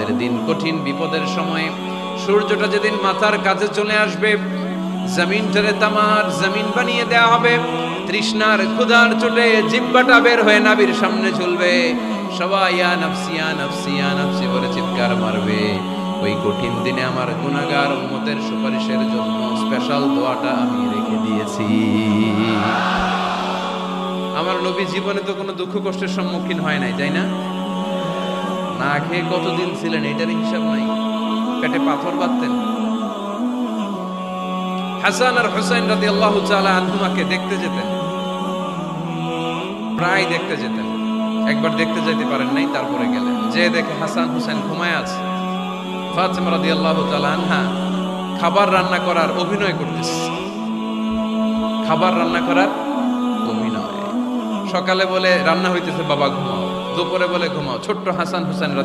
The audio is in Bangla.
কিয়ামতের দিন কঠিন বিপদের সময় সূর্যটা যেদিন মাথার কাছে চলে আসবে, জমিনটারে তামার জমিন বানিয়ে দেয়া হবে, তৃষ্ণার ক্ষুধার চোটে জিহ্বাটা বের হয়ে নাভির সামনে ঝুলবে, সবাই ইয়া নাফসি ইয়া নাফসি ইয়া নাফসি বলে চিৎকার মারবে। ওই কঠিন দিনে আমার গুনাহগার উম্মতের সুপারিশের জন্য স্পেশাল দোয়াটা আমি রেখে দিয়েছি। আমার নবী জীবনে তো কোনো দুঃখ কষ্টের সম্মুখীন হয় নাই, তাই না? না খেয়ে কতদিন ছিলেন এটার হিসাব নাই, পেটে পাথর বাঁধতেন। হাসান আর হুসাইন রাদিয়াল্লাহু তাআলা আনহুমাকে দেখতে যেতেন, প্রায় দেখতে যেতেন। একবার দেখতে যেতে পারেন নাই, তারপরে গেলেন, যে দেখে হাসান হুসাইন ঘুমায় আছে। ফাতিমা রাদিয়াল্লাহু তাআলা আনহা খাবার রান্না করার অভিনয় করতেছে, খাবার রান্না করার অভিনয়। সকালে বলে রান্না হইতেছে, বাবা ঘুমাও। দুপুরে বলে ঘুমাও। ছোট্ট হাসান হুসাইন